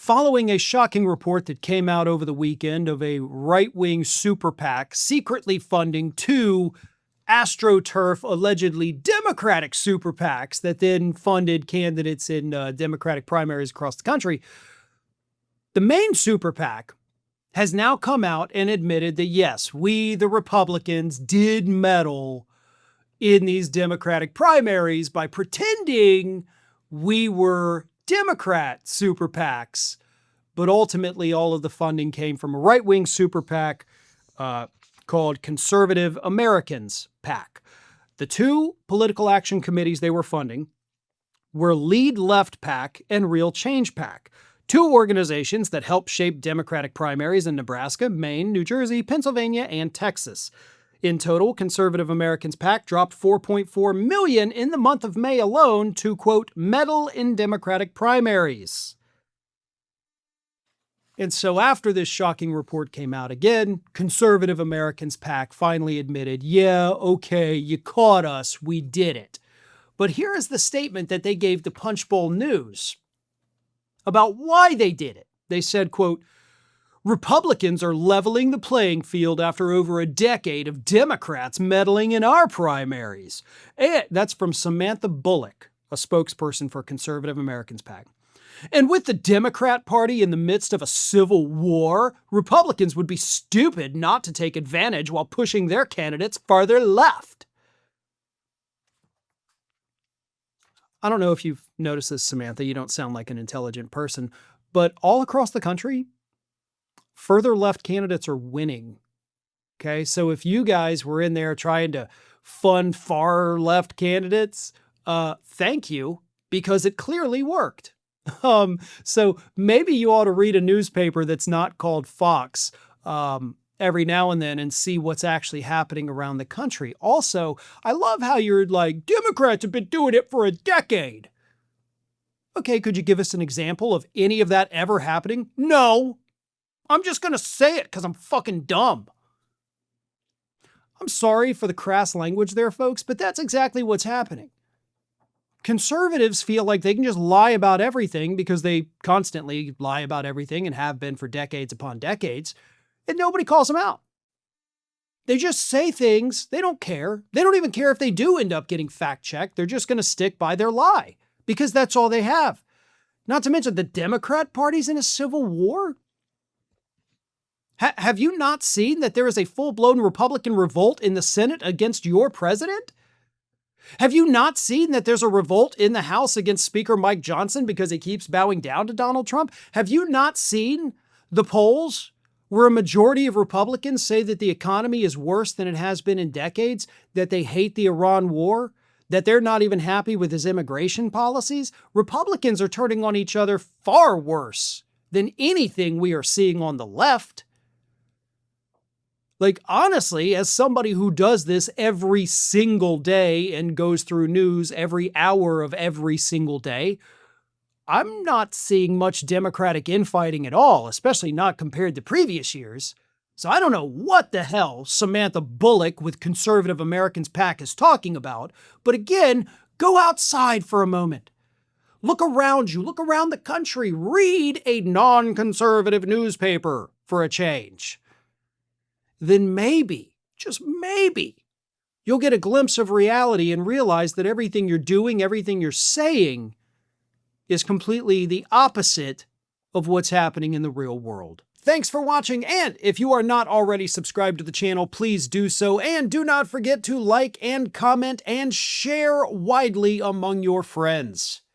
Following a shocking report that came out over the weekend of a right-wing super PAC secretly funding two AstroTurf, allegedly Democratic super PACs that then funded candidates in Democratic primaries across the country, the main super PAC has now come out and admitted that, yes, we, the Republicans, did meddle in these Democratic primaries by pretending we were Democrat super PACs, but ultimately all of the funding came from a right-wing super PAC called Conservative Americans PAC. The two political action committees they were funding were Lead Left PAC and Real Change PAC, two organizations that helped shape Democratic primaries in Nebraska, Maine, New Jersey, Pennsylvania, and Texas. In total, Conservative Americans PAC dropped $4.4 million in the month of May alone to, quote, meddle in Democratic primaries. And so after this shocking report came out again, Conservative Americans PAC finally admitted, yeah, okay, you caught us, we did it. But here is the statement that they gave to Punchbowl News about why they did it. They said, quote, Republicans are leveling the playing field after over a decade of Democrats meddling in our primaries. And that's from Samantha Bullock, a spokesperson for Conservative Americans PAC. And with the Democrat Party in the midst of a civil war, Republicans would be stupid not to take advantage while pushing their candidates farther left. I don't know if you've noticed this, Samantha. You don't sound like an intelligent person, but all across the country, further left candidates are winning. Okay, so if you guys were in there trying to fund far left candidates, thank you, because it clearly worked. So maybe you ought to read a newspaper that's not called Fox every now and then and see what's actually happening around the country. Also, I love how you're like, Democrats have been doing it for a decade. Okay, could you give us an example of any of that ever happening? No. I'm just going to say it because I'm fucking dumb. I'm sorry for the crass language there, folks, but that's exactly what's happening. Conservatives feel like they can just lie about everything because they constantly lie about everything and have been for decades upon decades, and nobody calls them out. They just say things. They don't care. They don't even care if they do end up getting fact-checked. They're just going to stick by their lie because that's all they have. Not to mention the Democrat Party's in a civil war. Have you not seen that there is a full-blown Republican revolt in the Senate against your president? Have you not seen that there's a revolt in the House against Speaker Mike Johnson because he keeps bowing down to Donald Trump? Have you not seen the polls where a majority of Republicans say that the economy is worse than it has been in decades, that they hate the Iran war, that they're not even happy with his immigration policies? Republicans are turning on each other far worse than anything we are seeing on the left. Like, honestly, as somebody who does this every single day and goes through news every hour of every single day, I'm not seeing much Democratic infighting at all, especially not compared to previous years. So I don't know what the hell Samantha Bullock with Conservative Americans PAC is talking about, but again, go outside for a moment. Look around you, look around the country, read a non-conservative newspaper for a change. Then maybe, just maybe, you'll get a glimpse of reality and realize that everything you're doing, everything you're saying is completely the opposite of what's happening in the real world. Thanks for watching, and if you are not already subscribed to the channel, please do so, and do not forget to like and comment and share widely among your friends.